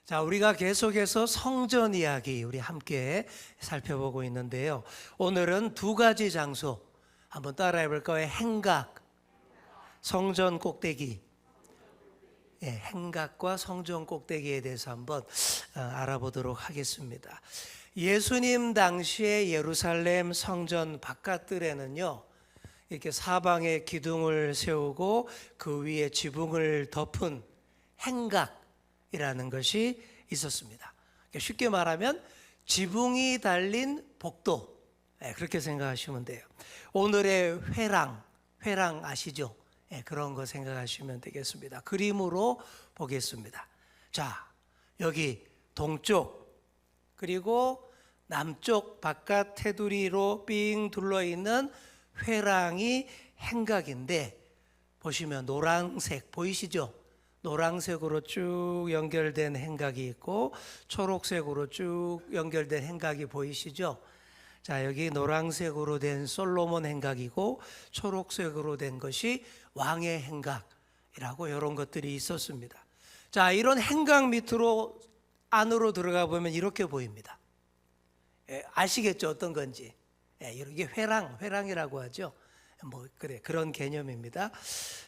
자, 우리가 계속해서 성전 이야기 우리 함께 살펴보고 있는데요. 오늘은 두 가지 장소 한번 따라해 볼 거예요. 행각, 성전 꼭대기. 행각과 성전 꼭대기에 대해서 한번 알아보도록 하겠습니다. 예수님 당시에 예루살렘 성전 바깥들에는요, 이렇게 사방에 기둥을 세우고 그 위에 지붕을 덮은 행각이라는 것이 있었습니다. 쉽게 말하면 지붕이 달린 복도, 그렇게 생각하시면 돼요. 오늘의 회랑 아시죠? 그런 거 생각하시면 되겠습니다. 그림으로 보겠습니다. 자, 여기 동쪽 그리고 남쪽 바깥 테두리로 삥 둘러있는 회랑이 행각인데, 보시면 노란색 보이시죠? 노란색으로 쭉 연결된 행각이 있고 초록색으로 쭉 연결된 행각이 보이시죠? 자, 여기 노란색으로 된 솔로몬 행각이고 초록색으로 된 것이 왕의 행각이라고 이런 것들이 있었습니다. 자, 이런 행각 밑으로 안으로 들어가 보면 이렇게 보입니다. 아시겠죠? 어떤 건지. 이게 회랑이라고 하죠. 그런 개념입니다.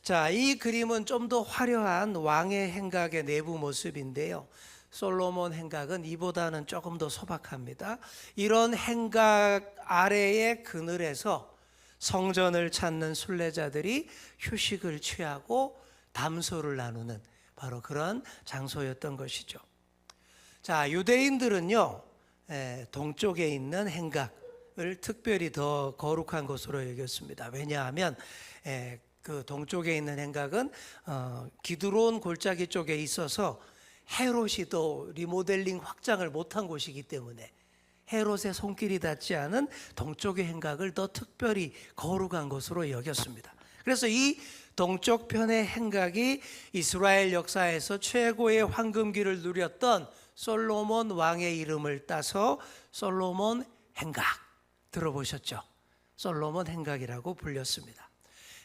자, 이 그림은 좀 더 화려한 왕의 행각의 내부 모습인데요. 솔로몬 행각은 이보다는 조금 더 소박합니다. 이런 행각 아래의 그늘에서 성전을 찾는 순례자들이 휴식을 취하고 담소를 나누는 바로 그런 장소였던 것이죠. 자, 유대인들은요, 동쪽에 있는 행각을 특별히 더 거룩한 것으로 여겼습니다. 왜냐하면 그 동쪽에 있는 행각은 기드론 골짜기 쪽에 있어서 헤롯이 또 리모델링 확장을 못한 곳이기 때문에 헤롯의 손길이 닿지 않은 동쪽의 행각을 더 특별히 거룩한 것으로 여겼습니다. 그래서 이 동쪽 편의 행각이 이스라엘 역사에서 최고의 황금기를 누렸던 솔로몬 왕의 이름을 따서 솔로몬 행각, 들어보셨죠? 솔로몬 행각이라고 불렸습니다.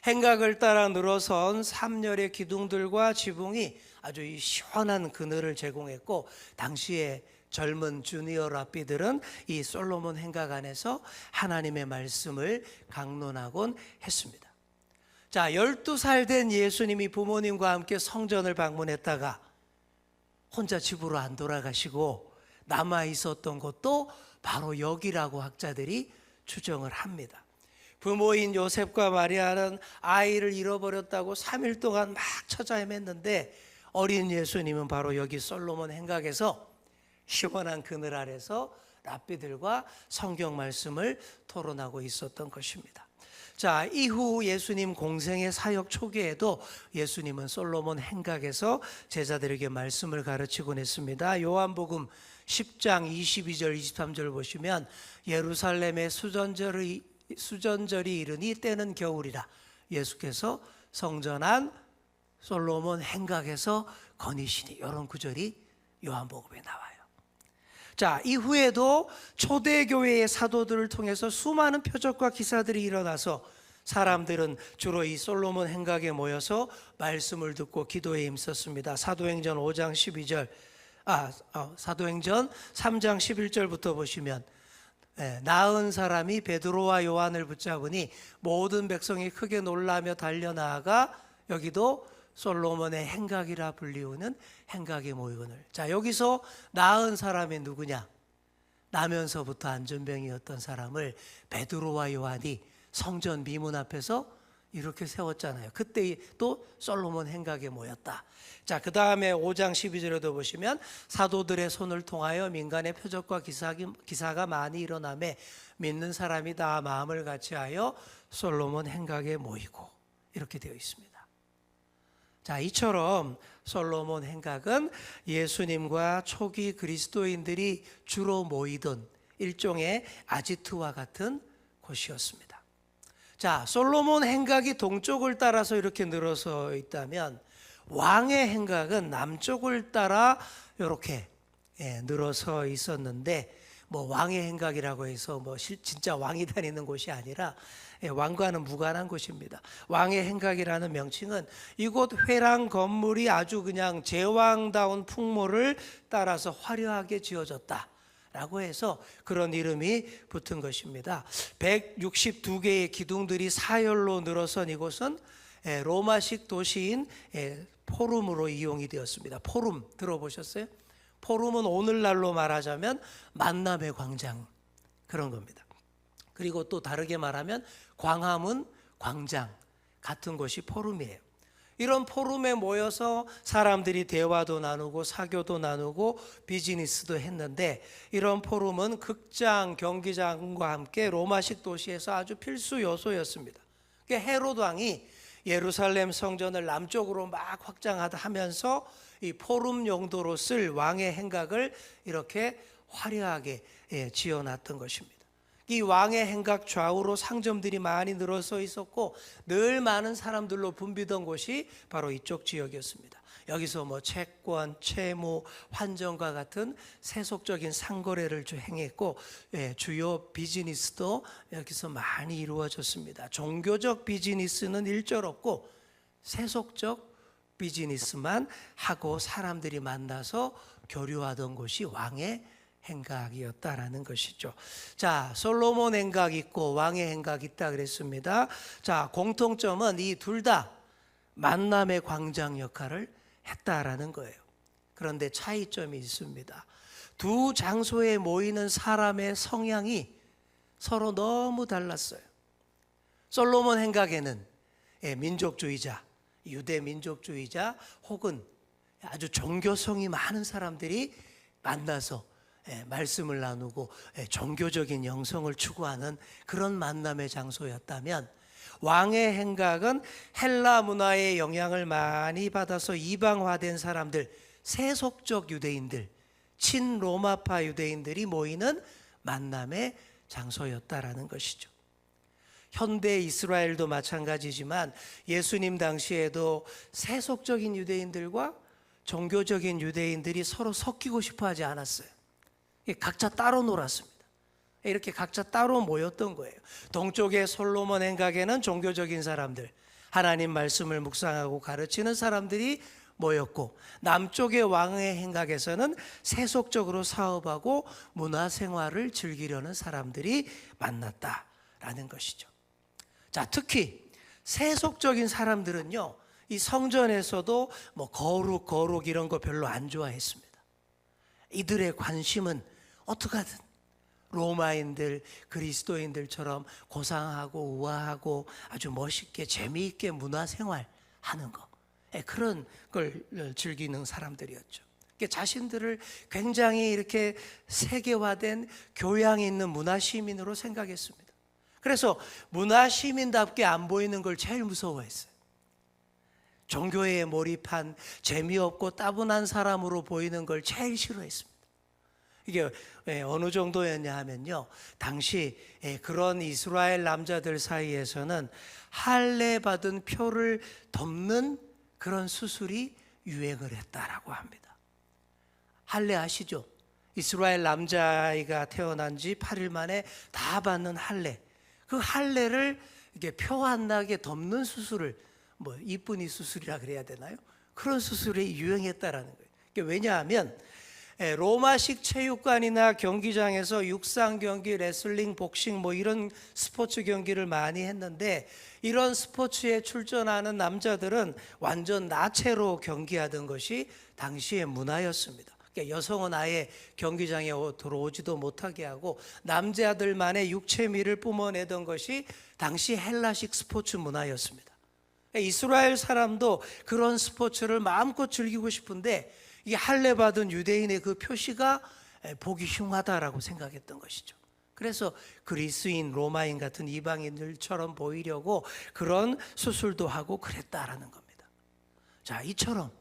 행각을 따라 늘어선 3열의 기둥들과 지붕이 아주 시원한 그늘을 제공했고, 당시에 젊은 주니어 랍비들은 이 솔로몬 행각 안에서 하나님의 말씀을 강론하곤 했습니다. 자, 12살 된 예수님이 부모님과 함께 성전을 방문했다가 혼자 집으로 안 돌아가시고 남아 있었던 곳도 바로 여기라고 학자들이 추정을 합니다. 부모인 요셉과 마리아는 아이를 잃어버렸다고 3일 동안 막 찾아 헤맸는데 어린 예수님은 바로 여기 솔로몬 행각에서 시원한 그늘 아래서 랍비들과 성경 말씀을 토론하고 있었던 것입니다. 자, 이후 예수님 공생의 사역 초기에도 예수님은 솔로몬 행각에서 제자들에게 말씀을 가르치곤 했습니다. 요한복음 10장 22절 23절 보시면 예루살렘의 수전절이 이르니 때는 겨울이라 예수께서 성전 안 솔로몬 행각에서 거니시니, 이런 구절이 요한복음에 나와요. 자, 이후에도 초대교회의 사도들을 통해서 수많은 표적과 기사들이 일어나서 사람들은 주로 이 솔로몬 행각에 모여서 말씀을 듣고 기도에 힘썼습니다. 사도행전 3장 11절부터 보시면 나은 사람이 베드로와 요한을 붙잡으니 모든 백성이 크게 놀라며 달려나아가, 여기도 솔로몬의 행각이라 불리우는 행각에 모이거늘. 자, 여기서 나은 사람이 누구냐? 나면서부터 안전병이었던 사람을 베드로와 요한이 성전 미문 앞에서 이렇게 세웠잖아요. 그때 또 솔로몬 행각에 모였다. 자, 그 다음에 5장 12절에도 보시면 사도들의 손을 통하여 민간의 표적과 기사가 많이 일어나매 믿는 사람이 다 마음을 같이하여 솔로몬 행각에 모이고, 이렇게 되어 있습니다. 자, 이처럼 솔로몬 행각은 예수님과 초기 그리스도인들이 주로 모이던 일종의 아지트와 같은 곳이었습니다. 자, 솔로몬 행각이 동쪽을 따라서 이렇게 늘어서 있다면 왕의 행각은 남쪽을 따라 이렇게 늘어서 있었는데, 왕의 행각이라고 해서 진짜 왕이 다니는 곳이 아니라 왕과는 무관한 곳입니다. 왕의 행각이라는 명칭은 이곳 회랑 건물이 아주 그냥 제왕다운 풍모를 따라서 화려하게 지어졌다 라고 해서 그런 이름이 붙은 것입니다. 162개의 기둥들이 사열로 늘어선 이곳은 로마식 도시인 포rum으로 이용이 되었습니다. 포rum 들어보셨어요? 포rum은 오늘날로 말하자면 만남의 광장 그런 겁니다. 그리고 또 다르게 말하면 광화문 광장 같은 곳이 포rum이에요. 이런 포rum에 모여서 사람들이 대화도 나누고 사교도 나누고 비즈니스도 했는데, 이런 포rum은 극장, 경기장과 함께 로마식 도시에서 아주 필수 요소였습니다. 헤롯 왕이 예루살렘 성전을 남쪽으로 막 확장하면서 이 포rum 용도로 쓸 왕의 행각을 이렇게 화려하게 지어놨던 것입니다. 이 왕의 행각 좌우로 상점들이 많이 늘어서 있었고 늘 많은 사람들로 붐비던 곳이 바로 이쪽 지역이었습니다. 여기서 뭐 채권, 채무, 환전과 같은 세속적인 상거래를 행했고 주요 비즈니스도 여기서 많이 이루어졌습니다. 종교적 비즈니스는 일절 없고 세속적 비즈니스만 하고 사람들이 만나서 교류하던 곳이 왕의 행각이었다라는 것이죠. 자, 솔로몬 행각 있고 왕의 행각 있다 그랬습니다. 자, 공통점은 이 둘 다 만남의 광장 역할을 했다라는 거예요. 그런데 차이점이 있습니다. 두 장소에 모이는 사람의 성향이 서로 너무 달랐어요. 솔로몬 행각에는 민족주의자, 유대 민족주의자 혹은 아주 종교성이 많은 사람들이 만나서 말씀을 나누고 종교적인 영성을 추구하는 그런 만남의 장소였다면, 왕의 행각은 헬라 문화의 영향을 많이 받아서 이방화된 사람들, 세속적 유대인들, 친로마파 유대인들이 모이는 만남의 장소였다라는 것이죠. 현대 이스라엘도 마찬가지지만 예수님 당시에도 세속적인 유대인들과 종교적인 유대인들이 서로 섞이고 싶어 하지 않았어요. 각자 따로 놀았습니다. 이렇게 각자 따로 모였던 거예요. 동쪽의 솔로몬 행각에는 종교적인 사람들, 하나님 말씀을 묵상하고 가르치는 사람들이 모였고, 남쪽의 왕의 행각에서는 세속적으로 사업하고 문화생활을 즐기려는 사람들이 만났다라는 것이죠. 자, 특히 세속적인 사람들은요, 이 성전에서도 뭐 거룩 이런 거 별로 안 좋아했습니다. 이들의 관심은 어떻게 하든 로마인들, 그리스도인들처럼 고상하고 우아하고 아주 멋있게 재미있게 문화생활 하는 거, 그런 걸 즐기는 사람들이었죠. 자신들을 굉장히 이렇게 세계화된 교양 있는 문화시민으로 생각했습니다. 그래서 문화시민답게 안 보이는 걸 제일 무서워했어요. 종교에 몰입한 재미없고 따분한 사람으로 보이는 걸 제일 싫어했습니다. 이게 어느 정도였냐 하면요, 당시 그런 이스라엘 남자들 사이에서는 할례 받은 표를 덮는 그런 수술이 유행을 했다라고 합니다. 할례 아시죠? 이스라엘 남자아이가 태어난 지 8일 만에 다 받는 할례, 그 할례를 이게 표 안 나게 덮는 수술을 뭐 이쁜이 수술이라 그래야 되나요? 그런 수술이 유행했다라는 거예요. 왜냐하면 로마식 체육관이나 경기장에서 육상 경기, 레슬링, 복싱 뭐 이런 스포츠 경기를 많이 했는데, 이런 스포츠에 출전하는 남자들은 완전 나체로 경기하던 것이 당시의 문화였습니다. 그러니까 여성은 아예 경기장에 들어오지도 못하게 하고 남자들만의 육체미를 뿜어내던 것이 당시 헬라식 스포츠 문화였습니다. 이스라엘 사람도 그런 스포츠를 마음껏 즐기고 싶은데 이 할례 받은 유대인의 그 표시가 보기 흉하다라고 생각했던 것이죠. 그래서 그리스인, 로마인 같은 이방인들처럼 보이려고 그런 수술도 하고 그랬다라는 겁니다. 자, 이처럼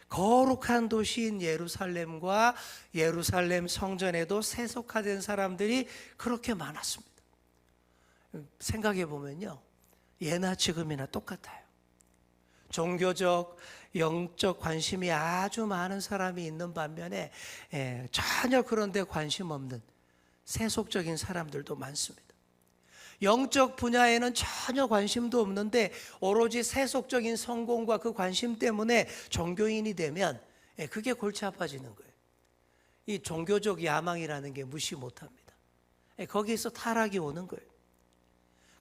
거룩한 도시인 예루살렘과 예루살렘 성전에도 세속화된 사람들이 그렇게 많았습니다. 생각해 보면요, 예나 지금이나 똑같아요. 종교적, 영적 관심이 아주 많은 사람이 있는 반면에 전혀 그런 데 관심 없는 세속적인 사람들도 많습니다. 영적 분야에는 전혀 관심도 없는데 오로지 세속적인 성공과 그 관심 때문에 종교인이 되면 그게 골치 아파지는 거예요. 이 종교적 야망이라는 게 무시 못합니다. 거기에서 타락이 오는 거예요.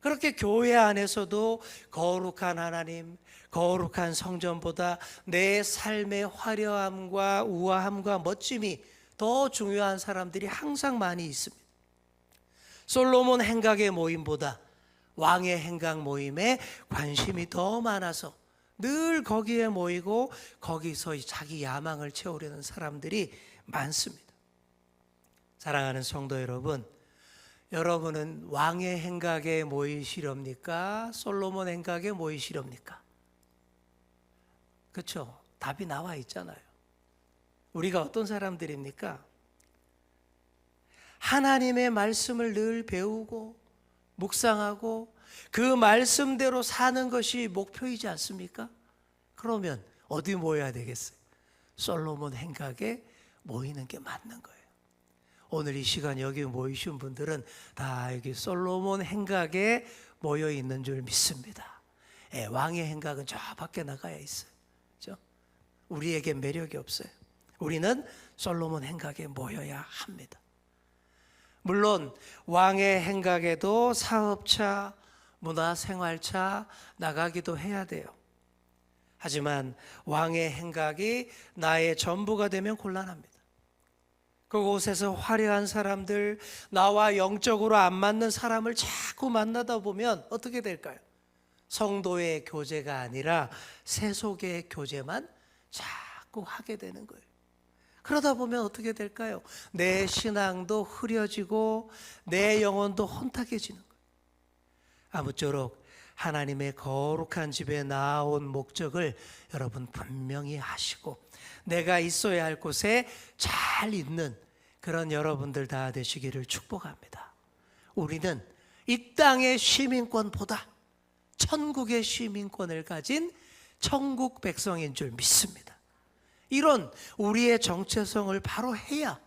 그렇게 교회 안에서도 거룩한 하나님, 거룩한 성전보다 내 삶의 화려함과 우아함과 멋짐이 더 중요한 사람들이 항상 많이 있습니다. 솔로몬 행각의 모임보다 왕의 행각 모임에 관심이 더 많아서 늘 거기에 모이고 거기서 자기 야망을 채우려는 사람들이 많습니다. 사랑하는 성도 여러분, 여러분은 왕의 행각에 모이시렵니까? 솔로몬 행각에 모이시렵니까? 그렇죠? 답이 나와 있잖아요. 우리가 어떤 사람들입니까? 하나님의 말씀을 늘 배우고 묵상하고 그 말씀대로 사는 것이 목표이지 않습니까? 그러면 어디 모여야 되겠어요? 솔로몬 행각에 모이는 게 맞는 거예요. 오늘 이 시간 여기 모이신 분들은 다 여기 솔로몬 행각에 모여 있는 줄 믿습니다. 왕의 행각은 저 밖에 나가야 있어요. 그렇죠? 우리에게 매력이 없어요. 우리는 솔로몬 행각에 모여야 합니다. 물론 왕의 행각에도 사업차, 문화생활차 나가기도 해야 돼요. 하지만 왕의 행각이 나의 전부가 되면 곤란합니다. 그곳에서 화려한 사람들, 나와 영적으로 안 맞는 사람을 자꾸 만나다 보면 어떻게 될까요? 성도의 교제가 아니라 세속의 교제만 자꾸 하게 되는 거예요. 그러다 보면 어떻게 될까요? 내 신앙도 흐려지고 내 영혼도 혼탁해지는 거예요. 아무쪼록 하나님의 거룩한 집에 나온 목적을 여러분 분명히 하시고 내가 있어야 할 곳에 잘 있는 그런 여러분들 다 되시기를 축복합니다. 우리는 이 땅의 시민권보다 천국의 시민권을 가진 천국 백성인 줄 믿습니다. 이런 우리의 정체성을 바로 해야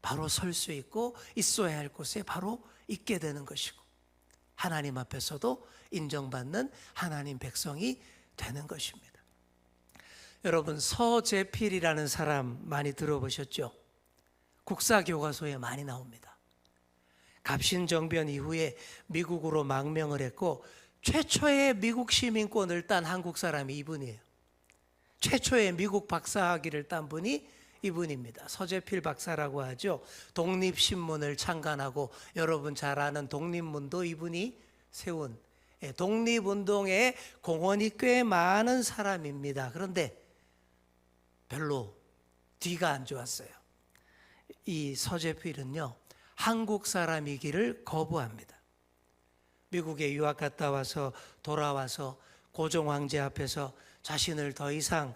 바로 설 수 있고 있어야 할 곳에 바로 있게 되는 것이고 하나님 앞에서도 인정받는 하나님 백성이 되는 것입니다. 여러분 서재필이라는 사람 많이 들어보셨죠? 국사교과서에 많이 나옵니다. 갑신정변 이후에 미국으로 망명을 했고 최초의 미국 시민권을 딴 한국 사람이 이분이에요. 최초의 미국 박사학위를 딴 분이 이분입니다. 서재필 박사라고 하죠. 독립신문을 창간하고 여러분 잘 아는 독립문도 이분이 세운 독립운동에 공헌이 꽤 많은 사람입니다. 그런데 별로 뒤가 안 좋았어요. 이 서재필은요, 한국 사람이기를 거부합니다. 미국에 유학 갔다 와서 돌아와서 고종 황제 앞에서 자신을 더 이상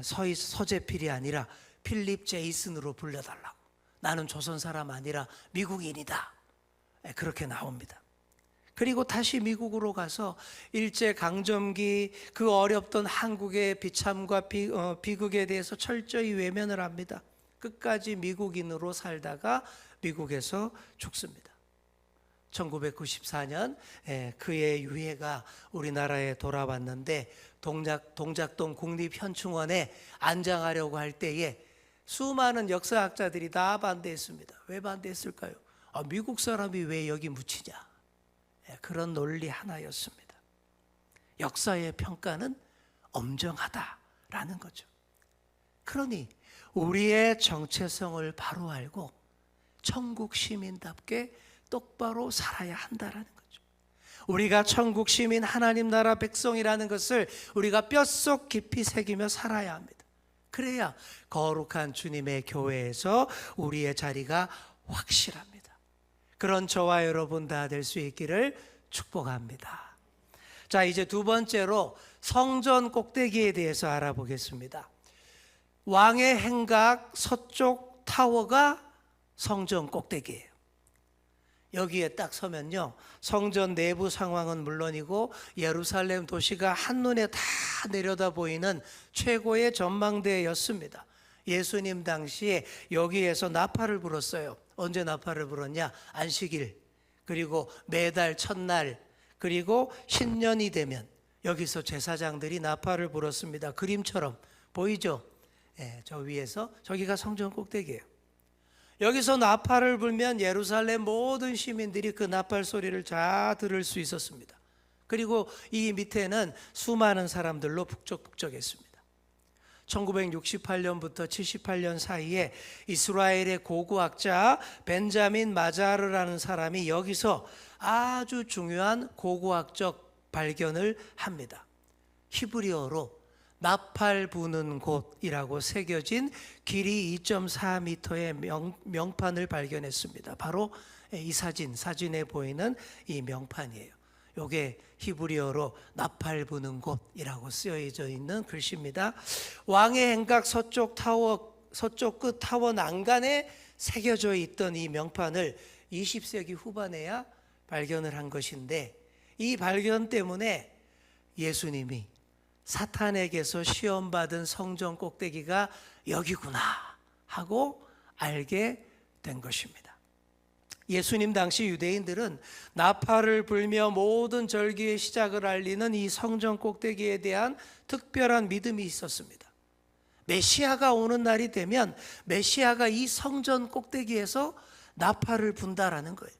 서재필이 아니라 필립 제이슨으로 불려달라고. 나는 조선 사람 아니라 미국인이다. 그렇게 나옵니다. 그리고 다시 미국으로 가서 일제강점기 그 어렵던 한국의 비참과 비극에 대해서 철저히 외면을 합니다. 끝까지 미국인으로 살다가 미국에서 죽습니다. 1994년 그의 유해가 우리나라에 돌아왔는데 동작동 국립현충원에 안장하려고 할 때에 수많은 역사학자들이 다 반대했습니다. 왜 반대했을까요? 미국 사람이 왜 여기 묻히냐? 그런 논리 하나였습니다. 역사의 평가는 엄정하다라는 거죠. 그러니 우리의 정체성을 바로 알고 천국 시민답게 똑바로 살아야 한다라는 거죠. 우리가 천국 시민 하나님 나라 백성이라는 것을 우리가 뼛속 깊이 새기며 살아야 합니다. 그래야 거룩한 주님의 교회에서 우리의 자리가 확실합니다. 그런 저와 여러분 다 될 수 있기를 축복합니다. 자, 이제 두 번째로 성전 꼭대기에 대해서 알아보겠습니다. 왕의 행각 서쪽 타워가 성전 꼭대기예요. 여기에 딱 서면요, 성전 내부 상황은 물론이고 예루살렘 도시가 한눈에 다 내려다 보이는 최고의 전망대였습니다. 예수님 당시에 여기에서 나팔을 불었어요. 언제 나팔을 불었냐? 안식일 그리고 매달 첫날, 그리고 신년이 되면 여기서 제사장들이 나팔을 불었습니다. 그림처럼 보이죠? 저 위에서, 저기가 성전 꼭대기예요. 여기서 나팔을 불면 예루살렘 모든 시민들이 그 나팔 소리를 다 들을 수 있었습니다. 그리고 이 밑에는 수많은 사람들로 북적북적했습니다. 1968년부터 78년 사이에 이스라엘의 고고학자 벤자민 마자르라는 사람이 여기서 아주 중요한 고고학적 발견을 합니다. 히브리어로 나팔 부는 곳이라고 새겨진 길이 2.4m의 명판을 발견했습니다. 바로 이 사진에 보이는 이 명판이에요. 이게 히브리어로 나팔 부는 곳이라고 쓰여져 있는 글씨입니다. 왕의 행각 서쪽 끝 타워 난간에 새겨져 있던 이 명판을 20세기 후반에야 발견을 한 것인데, 이 발견 때문에 예수님이 사탄에게서 시험받은 성전 꼭대기가 여기구나 하고 알게 된 것입니다. 예수님 당시 유대인들은 나팔을 불며 모든 절기의 시작을 알리는 이 성전 꼭대기에 대한 특별한 믿음이 있었습니다. 메시아가 오는 날이 되면 메시아가 이 성전 꼭대기에서 나팔을 분다라는 거예요.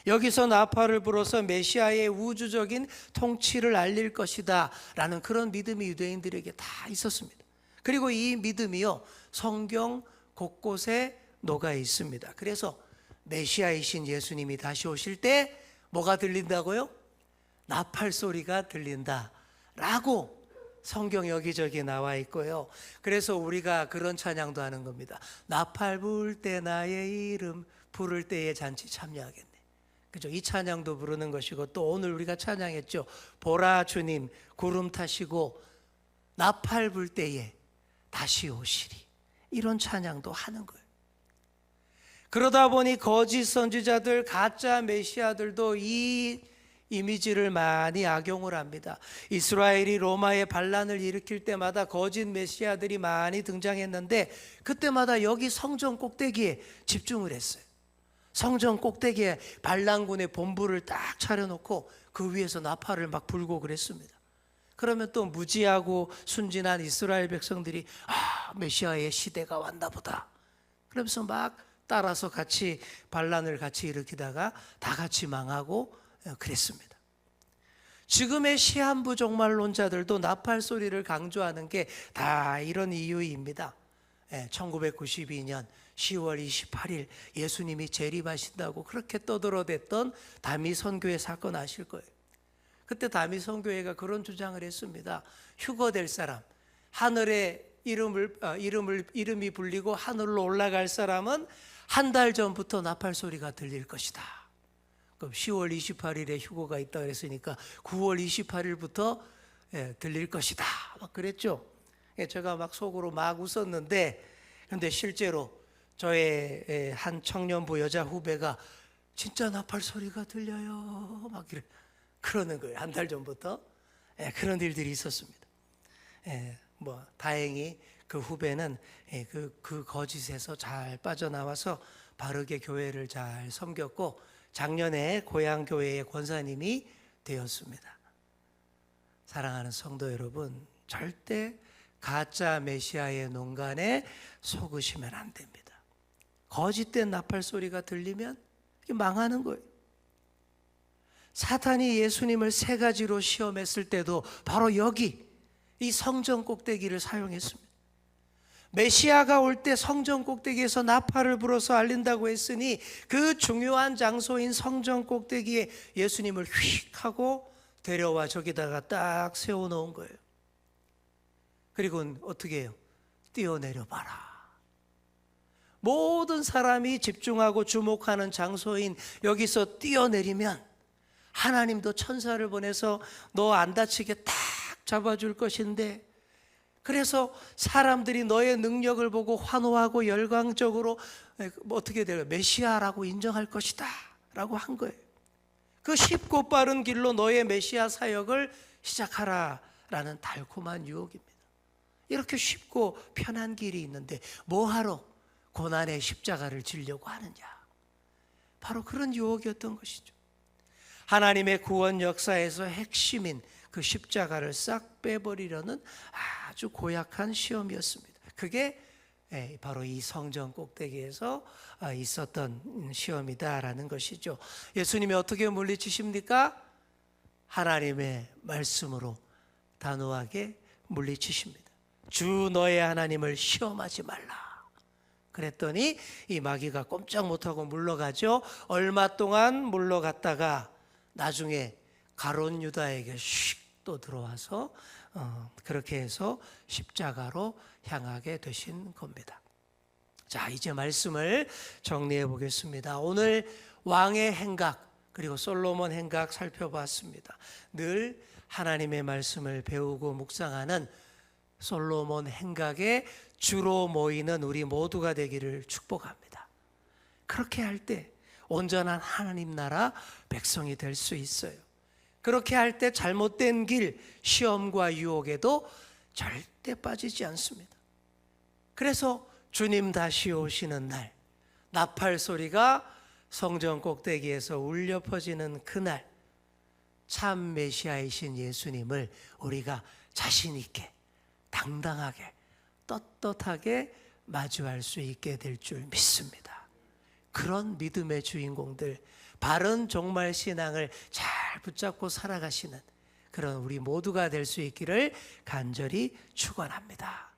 여기서 나팔을 불어서 메시아의 우주적인 통치를 알릴 것이다 라는 그런 믿음이 유대인들에게 다 있었습니다. 그리고 이 믿음이요, 성경 곳곳에 녹아 있습니다. 그래서 메시아이신 예수님이 다시 오실 때 뭐가 들린다고요? 나팔 소리가 들린다 라고 성경 여기저기 나와 있고요. 그래서 우리가 그런 찬양도 하는 겁니다. 나팔 불 때 나의 이름 부를 때의 잔치 참여하겠네. 그죠? 이 찬양도 부르는 것이고, 또 오늘 우리가 찬양했죠. 보라 주님 구름 타시고 나팔 불 때에 다시 오시리. 이런 찬양도 하는 거예요. 그러다 보니 거짓 선지자들, 가짜 메시아들도 이 이미지를 많이 악용을 합니다. 이스라엘이 로마의 반란을 일으킬 때마다 거짓 메시아들이 많이 등장했는데, 그때마다 여기 성전 꼭대기에 집중을 했어요. 성전 꼭대기에 반란군의 본부를 딱 차려놓고 그 위에서 나팔을 막 불고 그랬습니다. 그러면 또 무지하고 순진한 이스라엘 백성들이 메시아의 시대가 왔나 보다, 그러면서 막 따라서 같이 반란을 같이 일으키다가 다 같이 망하고 그랬습니다. 지금의 시한부 종말론자들도 나팔 소리를 강조하는 게 다 이런 이유입니다. 1992년 10월 28일 예수님이 재림하신다고 그렇게 떠들어댔던 다미 선교회 사건 아실 거예요. 그때 다미 선교회가 그런 주장을 했습니다. 휴거될 사람, 하늘에 이름이 불리고 하늘로 올라갈 사람은 한 달 전부터 나팔 소리가 들릴 것이다. 그럼 10월 28일에 휴거가 있다 그랬으니까 9월 28일부터 들릴 것이다 막 그랬죠. 제가 막 속으로 막 웃었는데, 그런데 실제로 저의 한 청년부 여자 후배가 진짜 나팔 소리가 들려요 막 그러는 거예요. 한 달 전부터. 그런 일들이 있었습니다. 다행히 그 후배는 그 거짓에서 잘 빠져나와서 바르게 교회를 잘 섬겼고, 작년에 고향 교회의 권사님이 되었습니다. 사랑하는 성도 여러분, 절대 가짜 메시아의 농간에 속으시면 안 됩니다. 거짓된 나팔 소리가 들리면 망하는 거예요. 사탄이 예수님을 세 가지로 시험했을 때도 바로 여기 이 성전 꼭대기를 사용했습니다. 메시아가 올 때 성전 꼭대기에서 나팔을 불어서 알린다고 했으니 그 중요한 장소인 성전 꼭대기에 예수님을 휙 하고 데려와 저기다가 딱 세워놓은 거예요. 그리고 어떻게 해요? 뛰어내려 봐라. 모든 사람이 집중하고 주목하는 장소인 여기서 뛰어내리면 하나님도 천사를 보내서 너 안 다치게 딱 잡아줄 것인데, 그래서 사람들이 너의 능력을 보고 환호하고 열광적으로 어떻게 돼요? 메시아라고 인정할 것이다 라고 한 거예요. 그 쉽고 빠른 길로 너의 메시아 사역을 시작하라 라는 달콤한 유혹입니다. 이렇게 쉽고 편한 길이 있는데 뭐하러 고난의 십자가를 지려고 하느냐. 바로 그런 유혹이었던 것이죠. 하나님의 구원 역사에서 핵심인 그 십자가를 싹 빼버리려는 아주 고약한 시험이었습니다. 그게 바로 이 성전 꼭대기에서 있었던 시험이다라는 것이죠. 예수님이 어떻게 물리치십니까? 하나님의 말씀으로 단호하게 물리치십니다. 주 너의 하나님을 시험하지 말라. 그랬더니 이 마귀가 꼼짝 못하고 물러가죠. 얼마 동안 물러갔다가 나중에 가룟 유다에게 슉 또 들어와서 그렇게 해서 십자가로 향하게 되신 겁니다. 자, 이제 말씀을 정리해 보겠습니다. 오늘 왕의 행각 그리고 솔로몬 행각 살펴봤습니다. 늘 하나님의 말씀을 배우고 묵상하는 솔로몬 행각에 주로 모이는 우리 모두가 되기를 축복합니다. 그렇게 할 때 온전한 하나님 나라 백성이 될 수 있어요. 그렇게 할 때 잘못된 길, 시험과 유혹에도 절대 빠지지 않습니다. 그래서 주님 다시 오시는 날, 나팔 소리가 성전 꼭대기에서 울려 퍼지는 그날, 참 메시아이신 예수님을 우리가 자신 있게, 당당하게, 떳떳하게 마주할 수 있게 될 줄 믿습니다. 그런 믿음의 주인공들, 바른 종말 신앙을 잘 붙잡고 살아가시는 그런 우리 모두가 될 수 있기를 간절히 축원합니다.